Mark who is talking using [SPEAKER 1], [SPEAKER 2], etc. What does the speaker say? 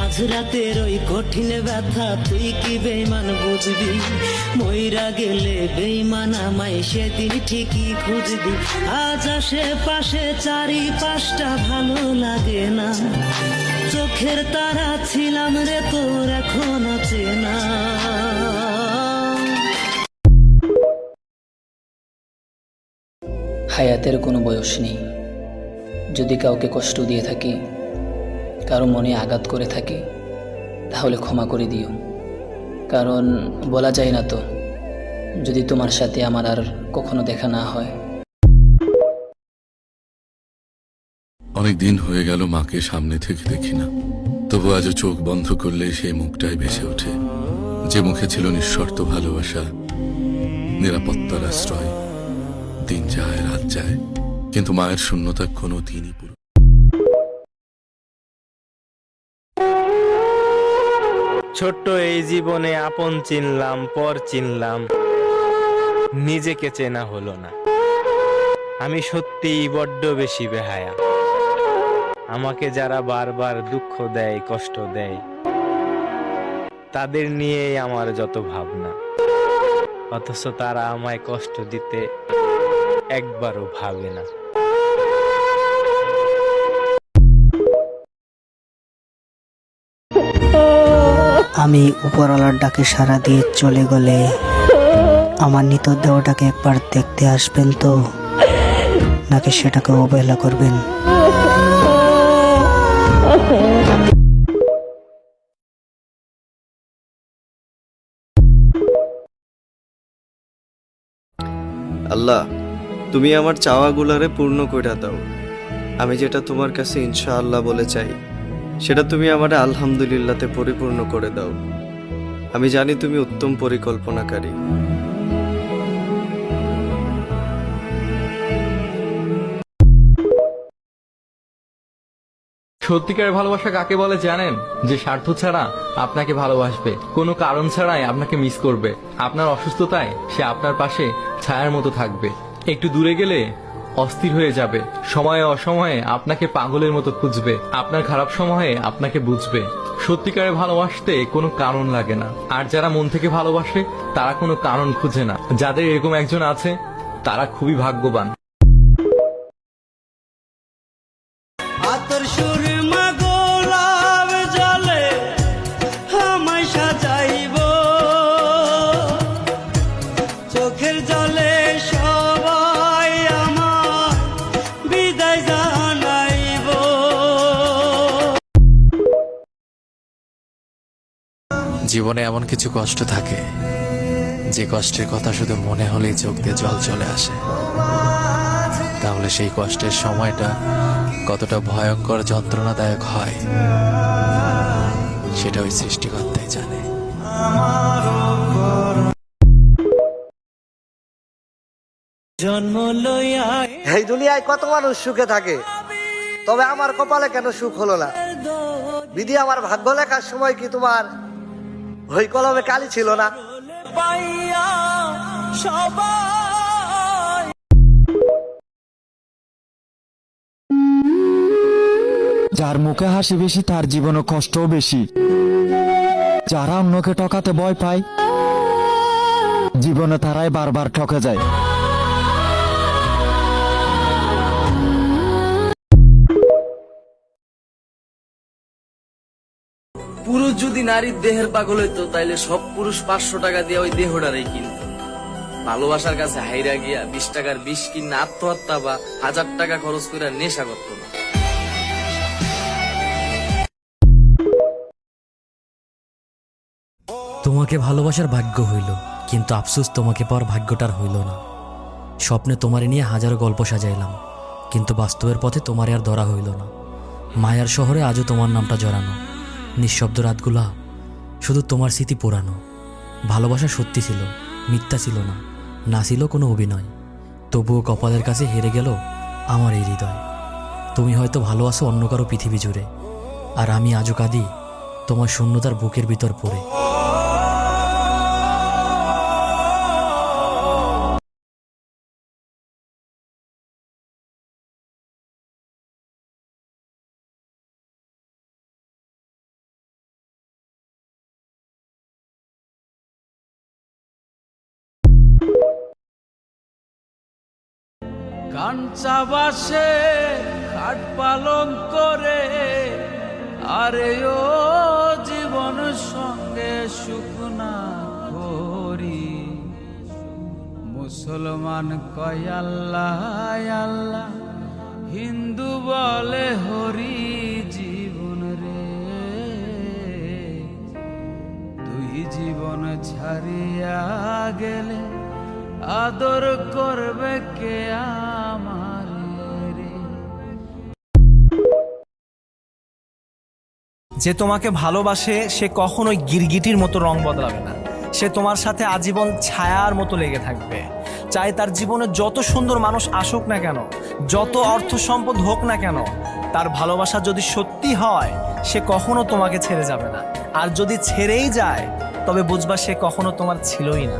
[SPEAKER 1] মাঝরাতের ওই কঠিন ব্যথা তুই কি বেইমান বুঝবি, মইরা গেলে বেইমান আমায় সেদিন ঠিকই খুঁজবি। আজ আশেপাশে চারিপাশটা ভালো লাগে না, চোখের তারা ছিলাম রে তোর এখন চেনা।
[SPEAKER 2] হায়াতের কোনো বয়স নেই। যদি কাউকে কষ্ট দিয়ে থাকি, কারো মনে আঘাত করে থাকি, তাহলে ক্ষমা করে দিও। কারণ বলা যায় না তো, যদি তোমার সাথে আমার আর কখনো দেখা না হয়।
[SPEAKER 3] অনেক দিন হয়ে গেল মাকে সামনে থেকে দেখি না, তবু আজও চোখ বন্ধ করলে সেই মুখটাই ভেসে ওঠে, যে মুখে ছিল নিঃশর্ত ভালোবাসা, নিরাপত্তার আশ্রয়। দিন যায় রাত যায়, কিন্তু মায়ের শূন্যতা কোনো দিনই পুরো।
[SPEAKER 4] ছোট্ট এই জীবনে আপন চিনলাম, পর চিনলাম, নিজেকে চেনা হলো না। আমি সত্যিই বড্ড বেশি বেহায়া। আমাকে যারা বারবার দুঃখ দেয়, কষ্ট দেয়, তাদের নিয়েই আমার যত ভাবনা, অথচ তারা আমায় কষ্ট দিতে একবারও ভাবে না।
[SPEAKER 5] আমি উপরওয়ালার ডাকে সাড়া দিয়ে চলে গেলে আমার মৃতদেহটাকে একবার দেখতে আসবেন তো, নাকি সেটাকে অবহেলা করবেন?
[SPEAKER 6] আল্লাহ, তুমি আমার চাওয়াগুলারে পূর্ণ কইরা দাও। আমি যেটা তোমার কাছে ইনশাআল্লাহ বলে চাই, সেটা তুমি আমারে আলহামদুলিল্লাহতে পরিপূর্ণ করে দাও। আমি জানি তুমি উত্তম পরিকল্পনাকারী।
[SPEAKER 7] সত্যিকারের ভালোবাসা কাকে বলে জানেন? যে স্বার্থ ছাড়া আপনাকে ভালোবাসবে, কোনো কারণ ছাড়াই আপনাকে মিস করবে, আপনার অসুস্থতায় সে আপনার পাশে ছায়ার মতো থাকবে, একটু দূরে গেলে অস্থির হয়ে যাবে, সময়ে অসময়ে আপনাকে পাগলের মতো খুঁজবে, আপনার খারাপ সময়ে আপনাকে বুঝবে। সত্যিকারের ভালোবাসতে কোনো কারণ লাগে না। আর যারা মন থেকে ভালোবাসে তারা কোনো কারণ খুঁজে না। যাদের এরকম একজন আছে তারা খুবই ভাগ্যবান।
[SPEAKER 1] আতর সুরমা গোলাপ জলে আমায় সাজাইব, চোখের জলে সবাই আমার বিদায় জানাইব।
[SPEAKER 8] জীবনে এমন কিছু কষ্ট থাকে, যে কষ্টের কথা শুধু মনে হলেই চোখ দিয়ে জল চলে আসে। তাহলে সেই কষ্টের সময়টা কতটা ভয়ঙ্কর যন্ত্রণাদায়ক হয়, সেটা ওই সৃষ্টিকর্তাই জানে।
[SPEAKER 1] জন্ম লইয়া
[SPEAKER 9] এই দুনিয়ায় কত মানুষ সুখে থাকে, তবে আমার কপালে কেন সুখ হলো না? বিধি আমার ভাগ্য লেখার সময় কি তোমার ওই কলমে কালি ছিল না?
[SPEAKER 1] পাইয়া সবাই
[SPEAKER 10] যার মুখে হাসি বেশি তার জীবনে কষ্টও বেশি। যারা অন্যকে ঠকাতে ভয় পায়, জীবনে তারাই বারবার ঠকে যায়।
[SPEAKER 11] পুরুষ যদি নারীর দেহের পাগল হইতো, তাইলে সব পুরুষ 500 টাকা দিয়ে ওই দেহটারই কিনত। ভালোবাসার কাছে হাইরা গিয়া 20 টাকার বিষ কিনা আত্মহত্যা বা 1000 টাকা খরচ করে নেশা করতো না।
[SPEAKER 12] তোমাকে ভালোবাসার ভাগ্য হইল, কিন্তু আফসোস তোমাকে পাওয়ার ভাগ্যটার হইল না। স্বপ্নে তোমারে নিয়ে হাজারো গল্প সাজাইলাম, কিন্তু বাস্তবের পথে তোমারে আর ধরা হইল না। মায়ার শহরে আজও তোমার নামটা জড়ানো, নিঃশব্দ রাতগুলা শুধু তোমার স্মৃতি পোড়ানো। ভালোবাসা সত্যি ছিল, মিথ্যা ছিল না, না ছিল কোনো অভিনয়। তবুও কপালের কাছে হেরে গেল আমার এই হৃদয়। তুমি হয়তো ভালো আছো অন্য কারো পৃথিবী জুড়ে, আর আমি আজও কাঁদি তোমার শূন্যতার বুকের ভিতর পড়ে।
[SPEAKER 11] কাঞ্চা বাসে খাট পালন করে, আরে ও জীবন সঙ্গে সুখ না করি। মুসলমান কয় আল্লাহ আল্লাহ, হিন্দু বলে হরি জীবন রে। তুই জীবন ছাড়িয়া গেলে আদর করবে কে আমার রে।
[SPEAKER 13] যে তোমাকে ভালোবাসে সে কখনোই গিরগিটির মতো রং বদলাবে না। সে তোমার সাথে আজীবন ছায়ার মতো লেগে থাকবে। চাই তার জীবনে যত সুন্দর মানুষ আসুক না কেন, যত অর্থ সম্পদ হোক না কেন, তার ভালোবাসা যদি সত্যি হয় সে কখনো তোমাকে ছেড়ে যাবে না। আর যদি ছেড়েই যায় তবে বুঝবা সে কখনো তোমার ছিলই না।